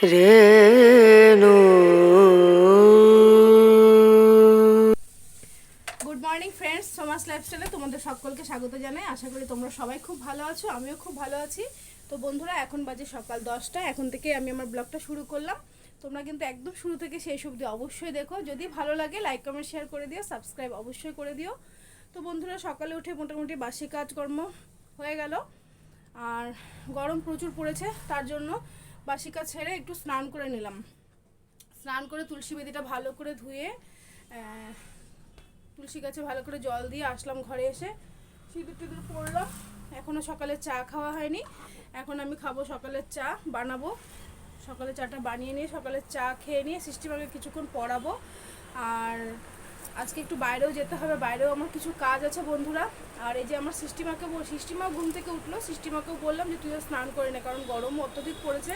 রেনু। Good morning friends, সমাজ লাইফস্টাইলে তোমাদের সকলকে স্বাগত জানাই। আশা করি তোমরা সবাই খুব ভালো আছো, আমিও খুব ভালো আছি। তো বন্ধুরা, এখন বাজে সকাল 10টা। এখন থেকে আমি আমার ব্লগটা শুরু করলাম। তোমরা কিন্তু একদম শুরু থেকে শেষ অবধি অবশ্যই দেখো। যদি ভালো লাগে লাইক কমেন্ট শেয়ার করে দিও, সাবস্ক্রাইব অবশ্যই করে দিও। তো বন্ধুরা, সকালে উঠে মোটামুটি বাসি কাজকর্ম হয়ে গেল, আর গরম প্রচুর পড়েছে, তার জন্য বাসি কাজ ছেড়ে একটু স্নান করে নিলাম। স্নান করে তুলসী বেদিটা ভালো করে ধুয়ে তুলসী গাছে ভালো করে জল দিয়ে আসলাম। ঘরে এসে সিঁদুর টিঁদুর পরলাম। এখনও সকালে চা খাওয়া হয়নি, এখন আমি খাবো সকালের চা, বানাবো। সকালে চাটা বানিয়ে নিয়ে সকালের চা খেয়ে নিয়ে সিস্টেমাকে কিছুক্ষণ পড়াবো। আর আজকে একটু বাইরেও যেতে হবে, বাইরেও আমার কিছু কাজ আছে বন্ধুরা। আর এই যে আমার সিস্টিমা ঘুম থেকে উঠলো, সিস্টিমাকেও বললাম যে তুইও স্নান করে নে, কারণ গরম অত্যধিক পড়েছে।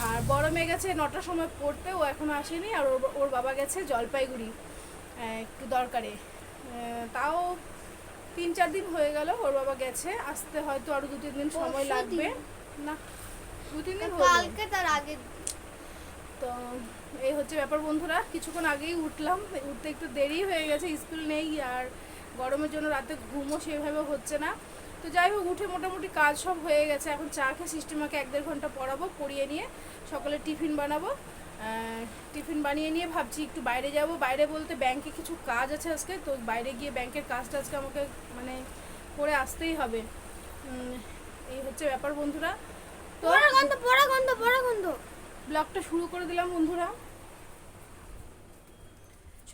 আর বড় মেয়ে গেছে 9টার সময় পড়তে, ও এখনও আসেনি। আর ওর বাবা গেছে জলপাইগুড়ি একটু দরকারে। তাও 3-4 দিন হয়ে গেল ওর বাবা গেছে, আসতে হয়তো আরও 2-3 দিন সময় লাগবে। না, 2-3 দিন কালকে তার আগে। তো এই হচ্ছে ব্যাপার বন্ধুরা। কিছুক্ষণ আগেই উঠলাম, উঠতে একটু দেরি হয়ে গেছে, স্কুল নেই আর গরমের জন্য রাতে ঘুমও সেভাবে হচ্ছে না। তো যাই হোক, উঠে মোটামুটি কাজ সব হয়ে গেছে। এখন চা খেয়ে সিস্টেমাকে 1-1.5 ঘন্টা পড়াবো, পড়িয়ে নিয়ে সকালে টিফিন বানাবো। টিফিন বানিয়ে নিয়ে ভাবছি একটু বাইরে যাব। বাইরে বলতে ব্যাংকে কিছু কাজ আছে আজকে, তো বাইরে গিয়ে ব্যাংকের কাজটা আজকে আমাকে করে আসতেই হবে। এই হচ্ছে ব্যাপার বন্ধুরা। তো ব্লগটা শুরু করে দিলাম বন্ধুরা।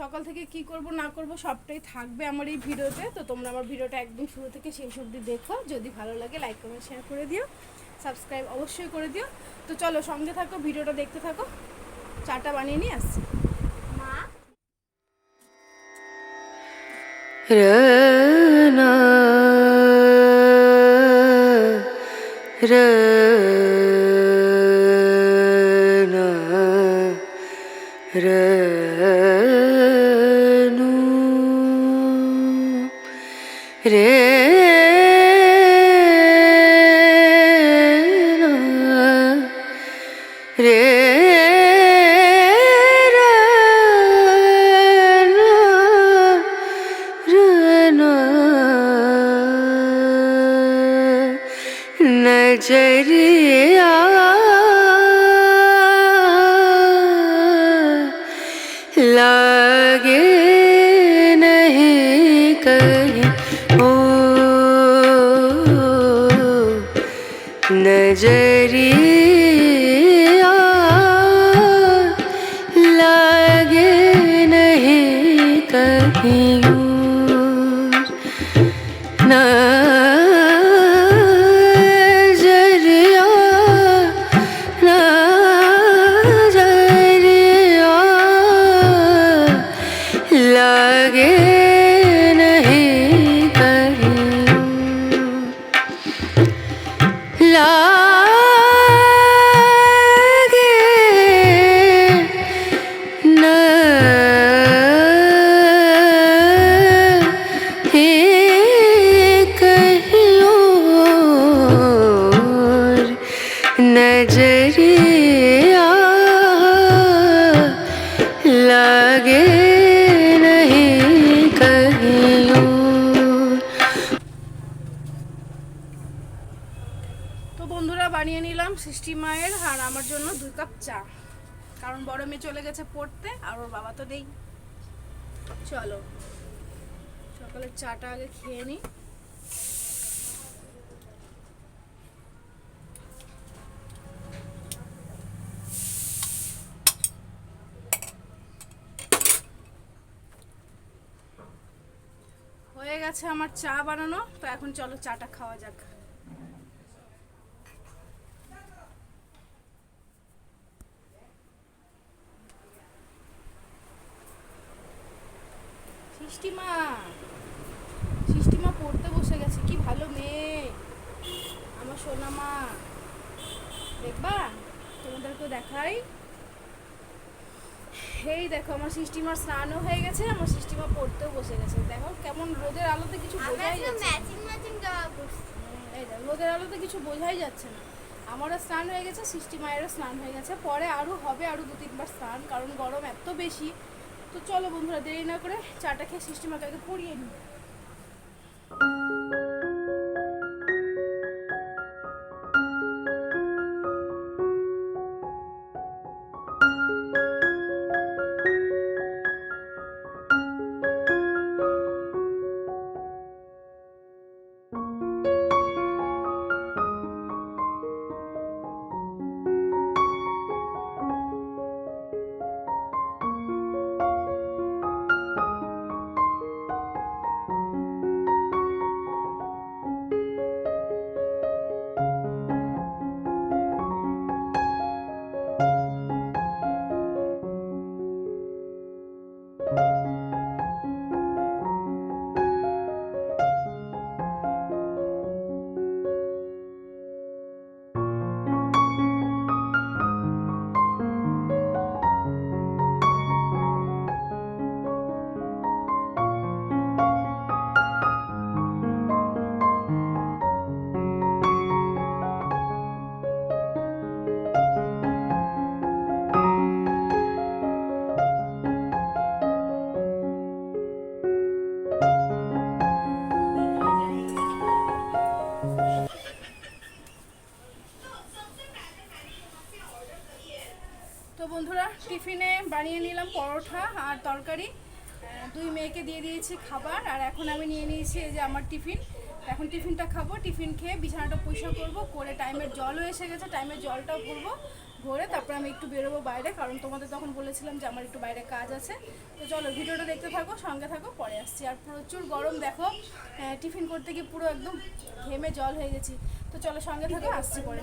সকাল থেকে কি করব না করব সবটাই থাকবে আমার এই ভিডিওতে। তো তোমরা আমার ভিডিওটা একদম শুরু থেকে শেষ অবধি দেখো। যদি ভালো লাগে লাইক কমেন্ট শেয়ার করে দিও, সাবস্ক্রাইব অবশ্যই করে দিও। তো চলো সঙ্গে থাকো, ভিডিওটা দেখতে থাকো। চাটা বানিয়ে নিয়ে আসছি। মা রনা রনা রনু রেনা রে नजरिया लागे नहीं कहीं ओ नजरिया लागे नहीं कहीं नजरिया नजरिया लागे नहीं कहीं लागे नजरिया लागे नहीं कहीं और। তো বন্ধুরা, বানিয়ে নিলাম সৃষ্টি মায়ের আর আমার জন্য 2 কাপ চা, কারণ বড় মেয়ে চলে গেছে পড়তে আর ওর বাবা তো নেই। চলো সকালের চাটা আগে খেয়ে নিই। হয়ে গেছে আমার চা বানানো, তো এখন চলো চাটা খাওয়া যাক। সৃষ্টিমা সৃষ্টিমা পড়তে বসে গেছে, কি ভালো মেয়ে আমার সোনা মা। দেখবা, তোমাদেরকেও দেখাই। এই দেখো, আমার সিস্টিমার স্নানও হয়ে গেছে, আমার সিস্টিমা পড়তেও বসে গেছে। দেখো কেমন রোদের আলোতে কিছু বোঝাই যাচ্ছে না। এই দেখো, রোদের আলোতে কিছু বোঝাই যাচ্ছে না। আমারও স্নান হয়ে গেছে, সৃষ্টি মায়েরও স্নান হয়ে গেছে, পরে আরও হবে, আরও 2-3 বার স্নান, কারণ গরম এত বেশি। তো চলো বন্ধুরা, দেরি না করে চাটা খেয়ে সৃষ্টি মাকে আগে পড়িয়ে নিই। তো বন্ধুরা, টিফিনে বানিয়ে নিলাম পরোটা আর তরকারি, 2 মেয়েকে দিয়ে দিয়েছি খাবার। আর এখন আমি নিয়ে নিয়েছি এই যে আমার টিফিন। এখন টিফিনটা খাবো, টিফিন খেয়ে বিছানাটা পরিষ্কার করবো, করে টাইমের জলও এসে গেছে, টাইমের জলটাও ভরবো, ভরে তারপরে আমি একটু বেরোবো বাইরে, কারণ তোমাদের তখন বলেছিলাম যে আমার একটু বাইরে কাজ আছে। তো চলো ভিডিওটা দেখতে থাকো, সঙ্গে থাকো, পরে আসছি। আর প্রচুর গরম দেখো, টিফিন করতে গিয়ে পুরো একদম ঘেমে জল হয়ে গেছি। তো চলো সঙ্গে থাকো, আসছি পরে।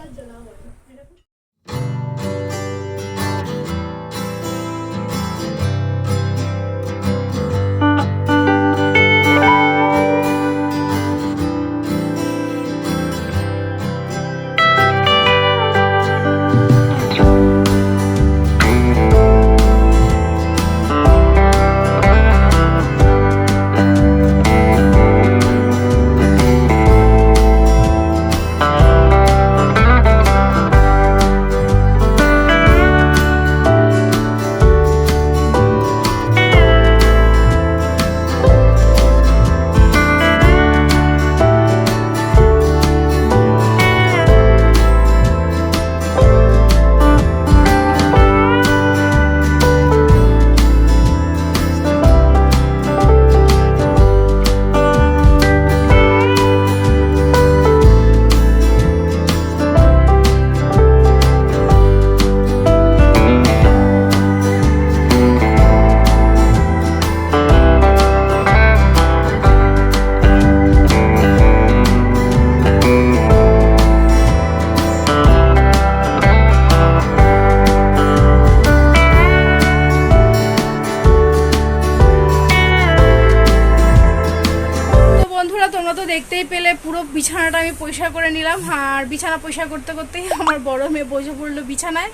তোমরা তো দেখতেই পেলে পুরো বিছানাটা আমি পরিষ্কার করে নিলাম। আর বিছানা পরিষ্কার করতে করতেই আমার বড় মেয়ে বসে পড়লো বিছানায়।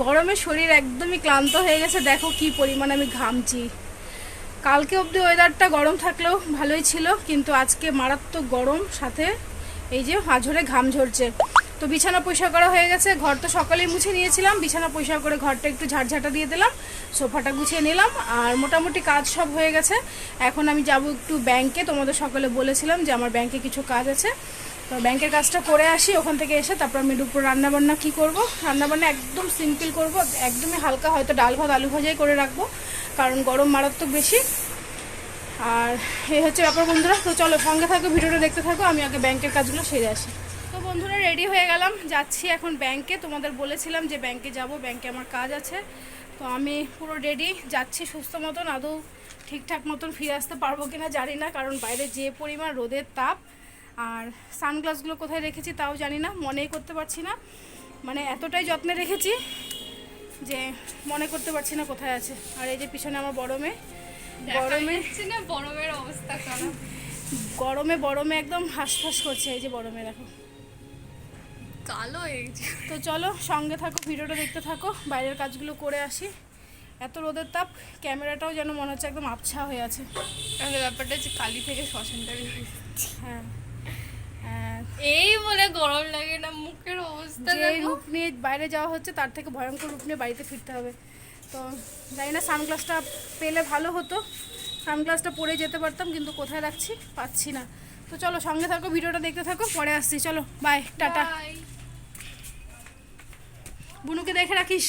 গরমে শরীর একদমই ক্লান্ত হয়ে গেছে, দেখো কি পরিমাণ আমি ঘামছি। কালকে অবধি ওয়েদারটা গরম থাকলেও ভালোই ছিল, কিন্তু আজকে মারাত্মক গরম, সাথে এই যে আঝরে ঘাম ঝরছে। তো বিছানা পরিষ্কার করা হয়ে গেছে, ঘর তো সকালেই মুছে নিয়েছিলাম, বিছানা পরিষ্কার করে ঘরটা একটু ঝাড়ঝাঁটা দিয়ে দিলাম, সোফাটা গুছিয়ে নিলাম, আর মোটামুটি কাজ সব হয়ে গেছে। এখন আমি যাব একটু ব্যাংকে, তোমাদের সকালে বলেছিলাম যে আমার ব্যাংকে কিছু কাজ আছে, তো ব্যাংকের কাজটা করে আসি। ওখান থেকে এসে তারপর আমি দুপুর রান্নাবান্না কী করব, রান্নাবান্না একদম সিম্পল করব, একদমই হালকা, হয়তো ডাল ভাত আলু ভাজাই করে রাখবো, কারণ গরম মারাত্মক বেশি। আর এই হচ্ছে ব্যাপার বন্ধুরা। তো চলো সঙ্গে থাকো, ভিডিওটা দেখতে থাকো, আমি আগে ব্যাংকের কাজগুলো সেরে আসি। তো বন্ধুরা রেডি হয়ে গেলাম, যাচ্ছি এখন ব্যাংকে। তোমাদের বলেছিলাম যে ব্যাংকে যাব, ব্যাংকে আমার কাজ আছে। তো আমি পুরো রেডি, যাচ্ছি সুস্থ মতন। আদৌ ঠিকঠাক মতন ফিরে আসতে পারবো কিনা জানি না, কারণ বাইরে যে পরিমাণ রোদের তাপ। আর সানগ্লাসগুলো কোথায় রেখেছি তাও জানি না, মনেই করতে পারছি না, মানে এতটাই যত্নে রেখেছি যে মনে করতে পারছি না কোথায় আছে। আর এই যে পিছনে আমার বড় মেয়ে, গরমের অবস্থা খারাপ, গরমে একদম হাঁসফাঁস করছে। এই যে বড় মেয়ে দেখো কালো হয়ে গেছে। তো চলো সঙ্গে থাকো, ভিডিওটা দেখতে থাকো, বাইরের কাজগুলো করে আসি। এত রোদের তাপ, ক্যামেরাটাও যেন মনে হচ্ছে একদম আবছা হয়ে আছে। তাহলে ব্যাপারটা হচ্ছে কালি থেকে শ্মশানকালী হয়ে যাচ্ছে। হ্যাঁ, এই বলে গরম লাগে না, মুখের অবস্থা যে দেখো। রূপ নিয়ে বাইরে যাওয়া হচ্ছে তার থেকে ভয়ঙ্কর রূপ নিয়ে বাড়িতে ফিরতে হবে। তো জানি না, সানগ্লাসটা পেলে ভালো হতো, সানগ্লাসটা পরে যেতে পারতাম, কিন্তু কোথায় রাখছি পাচ্ছি না। তো চলো সঙ্গে থাকো, ভিডিওটা দেখতে থাকো, পরে আসছি। চলো বাই, টাটা। Bye. বুনুকে দেখে রাখিস।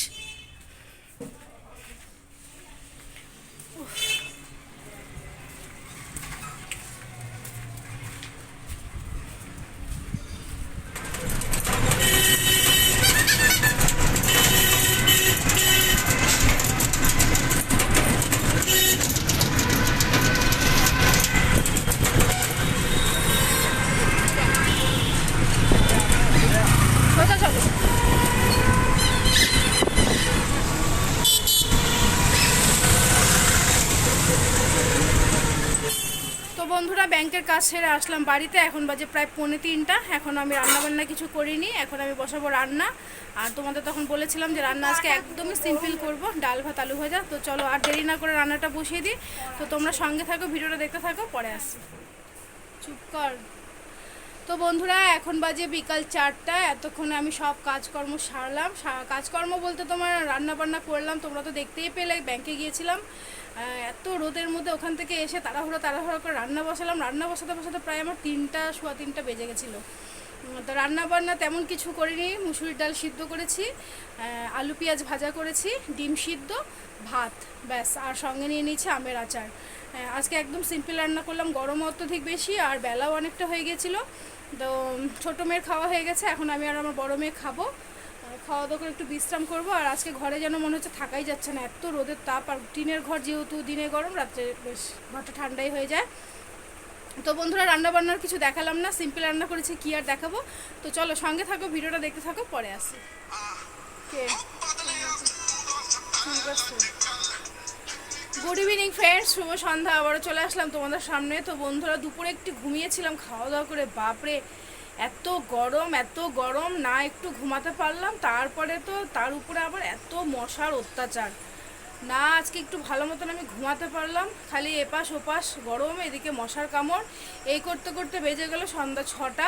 সোজা চলো। তো বন্ধুরা, ব্যাংকের কাজ সেরে আসলাম বাড়িতে, এখন বাজে প্রায় 2:45। এখন আমি রান্নাবান্না কিছু করিনি, এখন আমি বসাবো রান্না। আর তোমাদের তখন বলেছিলাম যে রান্না আজকে একদমই সিম্পল করব, ডাল ভাত আলু ভাজা। তো চলো আর দেরি না করে রান্নাটা বসিয়ে দিই। তো তোমরা সঙ্গে থাকো, ভিডিওটা দেখতে থাকো, পরে আসছি। চুপ কর। তো বন্ধুরা, এখন বাজে বিকাল 4টা। এতক্ষণে আমি সব কাজকর্ম সারলাম। কাজকর্ম বলতে তোমার রান্না বান্না করলাম, তোমরা তো দেখতেই পেলে, ব্যাংকে গিয়েছিলাম। এত রোদের মধ্যে ওখান থেকে এসে তাড়াহুড়ো করে রান্না বসালাম। রান্না বসাতে বসাতে প্রায় আমার 3টা সোয়া 3টা বেজে গেছিলো। তো রান্না বান্না তেমন কিছু করিনি, মুসুরির ডাল সিদ্ধ করেছি, আলু পেঁয়াজ ভাজা করেছি, ডিম সিদ্ধ, ভাত, ব্যাস। আর সঙ্গে নিয়ে নিয়েছি আমের আচার। আজকে একদম সিম্পল রান্না করলাম, গরম অত্যধিক বেশি আর বেলাও অনেকটা হয়ে গেছিলো। তো ছোটো মেয়ের খাওয়া হয়ে গেছে, এখন আমি আর আমার বড়ো মেয়ে খাবো। খাওয়া দাওয়া করে একটু বিশ্রাম করবো। আর আজকে ঘরে যেন মনে হচ্ছে থাকাই যাচ্ছে না, এত রোদের তাপ। আর টিনের ঘর, যেহেতু দিনে গরম, রাত্রে বেশ ঘরটা ঠান্ডাই হয়ে যায়। তো বন্ধুরা, রান্না বান্নার কিছু দেখালাম না, সিম্পল রান্না করেছি, কি আর দেখাবো। তো চলো সঙ্গে থাকো, ভিডিওটা দেখতে থাকো, পরে আসি। কে গুড ইভিনিং ফ্রেন্ডস, শুভ সন্ধ্যা। আবারও চলে আসলাম তোমাদের সামনে। তো বন্ধুরা, দুপুরে একটু ঘুমিয়েছিলাম খাওয়া দাওয়া করে। বাপরে এত গরম না, একটু ঘুমাতে পারলাম। তারপরে তো তার উপরে আবার এত মশার অত্যাচার না, আজকে একটু ভালো মতন আমি ঘুমাতে পারলাম। খালি এপাশ ওপাশ গরম, এদিকে মশার কামড়। এই করতে করতে বেজে গেল সন্ধ্যা 6টা।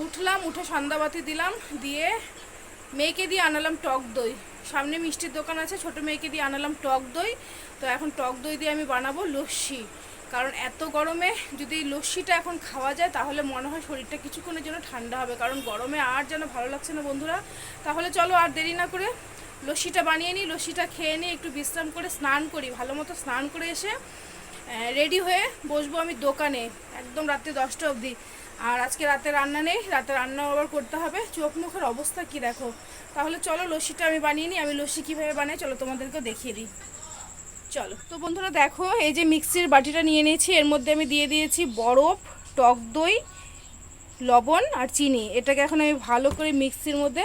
উঠলাম, উঠে সন্ধ্যাবাতি দিলাম, দিয়ে মেয়েকে দিয়ে আনালাম টক দই। সামনে মিষ্টির দোকান আছে, ছোটো মেয়েকে দিয়ে আনালাম টক দই। তো এখন টক দই দিয়ে আমি বানাবো লস্যি। কারণ এত গরমে যদি লস্যিটা এখন খাওয়া যায় তাহলে মনে হয় শরীরটা কিছুক্ষণের জন্য ঠান্ডা হবে। কারণ গরমে আর যেন ভালো লাগছে না বন্ধুরা। তাহলে চলো আর দেরি না করে লস্যিটা বানিয়ে নিই, লস্যিটা খেয়ে নিই, একটু বিশ্রাম করে স্নান করি, ভালো মতো স্নান করে এসে রেডি হয়ে বসবো আমি দোকানে একদম রাত্রি 10টা অবধি। আর আজকে রাতে রান্না নেই, রাতে রান্না আবার করতে হবে। চোখ মুখের অবস্থা কি দেখো। তাহলে চলো লস্যিটা আমি বানিয়ে নিই। আমি লস্যি কীভাবে বানাই চলো তোমাদেরকেও দেখিয়ে দিই। চলো। তো বন্ধুরা দেখো, এই যে মিক্সির বাটিটা নিয়ে নিয়েছি, এর মধ্যে আমি দিয়ে দিয়েছি বরফ, টক দই, লবণ আর চিনি। এটাকে এখন আমি ভালো করে মিক্সির মধ্যে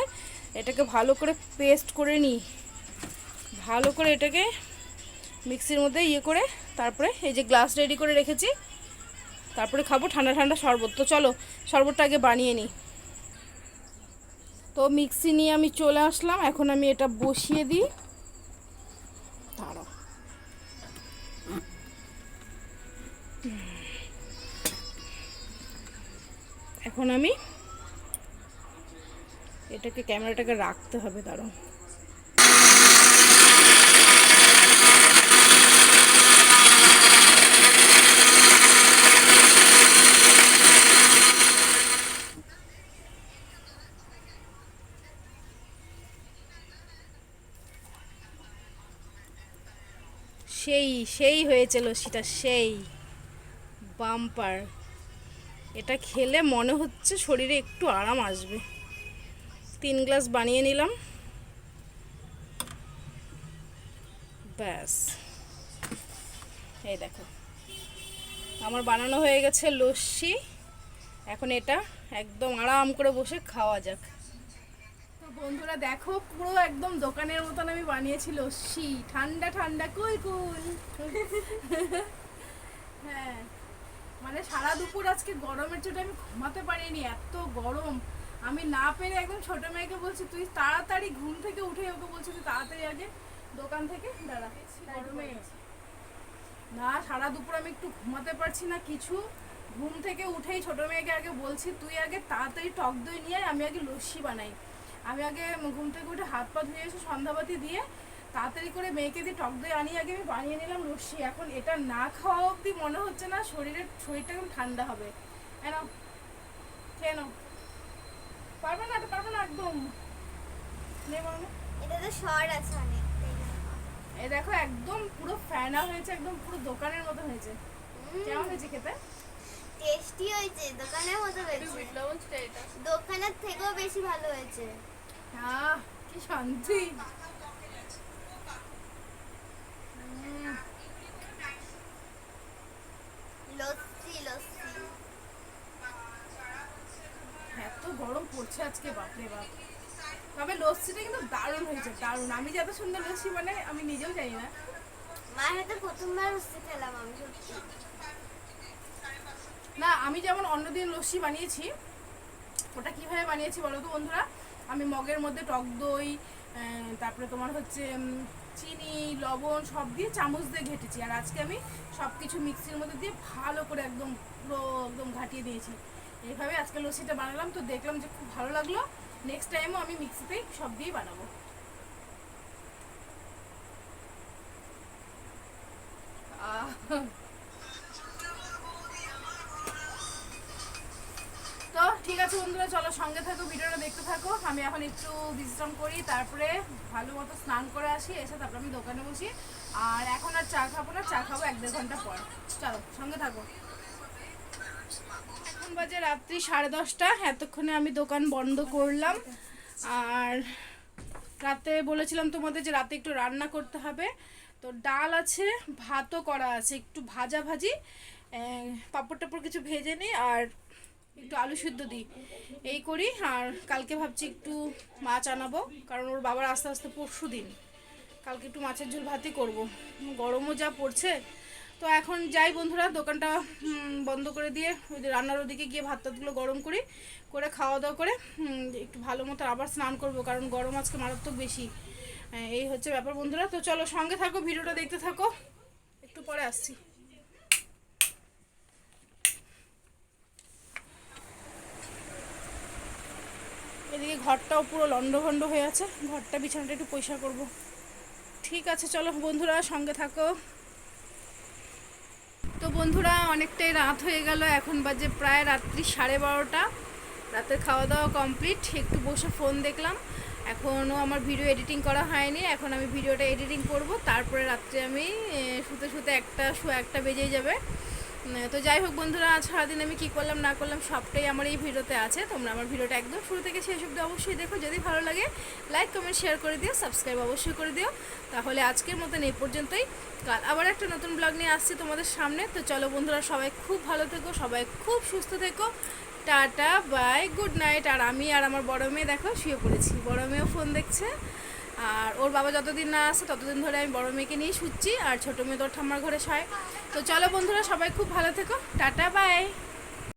এটাকে ভালো করে পেস্ট করে নিই। ভালো করে এটাকে মিক্সির মধ্যে করে তারপরে এই যে গ্লাস রেডি করে রেখেছি, তারপরে খাবো ঠান্ডা ঠান্ডা শরবত। তো চলো শরবতটা আগে বানিয়ে নিই। তো মিক্সি নিয়ে আমি চলে আসলাম, এখন আমি এটা বসিয়ে দিই। দাঁড়াও, এখন আমি এটাকে, ক্যামেরাটাকে রাখতে হবে, দাঁড়াও। সেই হয়েছিল সেটা, সেই বাম্পার। এটা খেলে মনে হচ্ছে শরীরে একটু আরাম আসবে। 3 গ্লাস বানিয়ে নিলাম, ব্যাস। এই দেখো আমার বানানো হয়ে গেছে লস্যি। এখন এটা একদম আরাম করে বসে খাওয়া যাক। তো বন্ধুরা দেখো, পুরো একদম দোকানের মতন আমি বানিয়েছি লস্যি, ঠান্ডা ঠান্ডা কুল কুল। হ্যাঁ, মানে সারা দুপুর আজকে গরমের চোটে আমি ঘুমাতে পারিনি, এত গরম। আমি না পেরে একদম ছোট মেয়েকে বলছি তুই তাড়াতাড়ি ঘুম থেকে উঠে, ওকে বলছি তুই তাড়াতাড়ি আগে দোকান থেকে দাঁড়া। গরমে না, সারা দুপুর আমি একটু ঘুমাতে পারছি না কিছু, ঘুম থেকে উঠেই ছোটো মেয়েকে আগে বলছি তুই আগে তাড়াতাড়ি টক দই নিয়ে আয়, আমি আগে লস্যি বানাই। আমি আগে ঘুম থেকে উঠে হাত পা ধুয়ে এসে সন্ধ্যাবাতি দিয়ে তাড়াতাড়ি করে মেয়েকে দিয়ে টক দই আনিয়ে আগে আমি বানিয়ে নিলাম লস্যি। এখন এটা না খাওয়া অবধি মনে হচ্ছে না শরীরটা একদম ঠান্ডা হবে। এনো খেয়ে নাও। পারবে না, এটা পারবে না একদম। নে মামা, এটা তো শর্ট আছে অনেক। এই দেখো একদম পুরো ফ্যানা হয়েছে, একদম পুরো দোকানের মতো হয়েছে। কেমন হয়েছে খেতে? টেস্টি হয়েছে, দোকানের মতো হয়েছে। বিট লবণ ছিল এটা। দোকানের থেকেও বেশি ভালো হয়েছে। আহ কি শান্তি। লস্যি লস্যি। এত গরম পড়ছে আজকে, বাপরে বাপ। তবে লস্যিটা কিন্তু দারুণ হয়েছে, দারুণ। আমি যে এত সুন্দর লস্যি বানাই আমি নিজেও জানি না। মায়ের হাতে প্রথমবার লস্যি খেলাম আমি, সত্যি। না আমি যেমন অন্যদিন লস্যি বানিয়েছি, ওটা কিভাবে বানিয়েছি বলো তো বন্ধুরা? আমি মগের মধ্যে টক দই, তারপরে তোমার হচ্ছে চিনি, লবণ সব দিয়ে চামচ দিয়ে ঘেটেছি। আর আজকে আমি সব কিছু মিক্সির মধ্যে দিয়ে ভালো করে একদম পুরো একদম ঘাটিয়ে দিয়েছি। এইভাবে আজকে লস্যিটা বানালাম, তো দেখলাম যে খুব ভালো লাগলো। নেক্সট টাইমও আমি মিক্সিতেই সব দিয়ে বানাবো। তো ঠিক আছে বন্ধুরা, চলো সঙ্গে থাকো, ভিডিওটা দেখতে থাকো। আমি এখন একটু বিশ্রাম করি, তারপরে ভালো মতো স্নান করে আসি, এসে তারপরে আমি দোকানে বসি। আর এখন আর চা খাবো না, চা খাবো 1-1.5 ঘন্টা পর। চলো সঙ্গে থাকো। এখন বাজে রাত্রি 10:30। এতক্ষণে আমি দোকান বন্ধ করলাম। আর রাতে বলেছিলাম তোমাদের যে রাতে একটু রান্না করতে হবে, তো ডাল আছে, ভাতও করা আছে, একটু ভাজা ভাজি, পাঁপড় টাপড় কিছু ভেজে নিই, আর একটু আলু সিদ্ধ দিই, এই করি। আর কালকে ভাবছি একটু মাছ আনাবো, কারণ ওর বাবার আস্তে আস্তে পরশু দিন। কালকে একটু মাছের ঝোল ভাতই করবো, গরমও যা পড়ছে। তো এখন যাই বন্ধুরা, দোকানটা বন্ধ করে দিয়ে ওই যে রান্নার ওদিকে গিয়ে ভাত টাতগুলো গরম করি, করে খাওয়া দাওয়া করে একটু ভালো মতো আবার স্নান করব, কারণ গরম আজকে মারাত্মক বেশি। এই হচ্ছে ব্যাপার বন্ধুরা। তো চলো সঙ্গে থাকো, ভিডিওটা দেখতে থাকো, একটু পরে আসছি। এদিকে ঘরটাও পুরো লন্ডভন্ড হয়ে আছে, ঘরটা বিছানাটা একটু পরিষ্কার করব। ঠিক আছে চলো বন্ধুরা সঙ্গে থাকো। তো বন্ধুরা অনেকটাই রাত হয়ে গেল, এখন বাজে প্রায় রাত্রি 12:30। রাতের খাওয়া দাওয়া কমপ্লিট, একটু বসে ফোন দেখলাম। এখনও আমার ভিডিও এডিটিং করা হয়নি, এখন আমি ভিডিওটা এডিটিং করব, তারপরে রাত্রে আমি শুতে শুতে 1:15 বেজেই যাবে। তো যাই হোক বন্ধুরা, আজ সারাদিন আমি কী করলাম না করলাম সবটাই আমার এই ভিডিওতে আছে। তোমরা আমার ভিডিওটা একদম শুরু থেকে শেষ অবধি অবশ্যই দেখো। যদি ভালো লাগে লাইক কমেন্ট শেয়ার করে দিও, সাবস্ক্রাইব অবশ্যই করে দিও। তাহলে আজকের মতন এই পর্যন্তই, কাল আবার একটা নতুন ব্লগ নিয়ে আসছি তোমাদের সামনে। তো চলো বন্ধুরা, সবাই খুব ভালো থেকো, সবাই খুব সুস্থ থেকো। Tata bye, good night. আর আমি আর আমার বড় মেয়ে দেখো শুয়ে পড়েছি, বড় মেয়েও ফোন দেখছে। আর ওর বাবা যতদিন না আসে ততদিন ধরে আমি বড় মেয়েকে নিয়ে শুচ্ছি, আর ছোটো মেয়ে তোর ঠাম্মার ঘরে শোয়। তো চলো বন্ধুরা, সবাই খুব ভালো থেকো, টাটা বাই।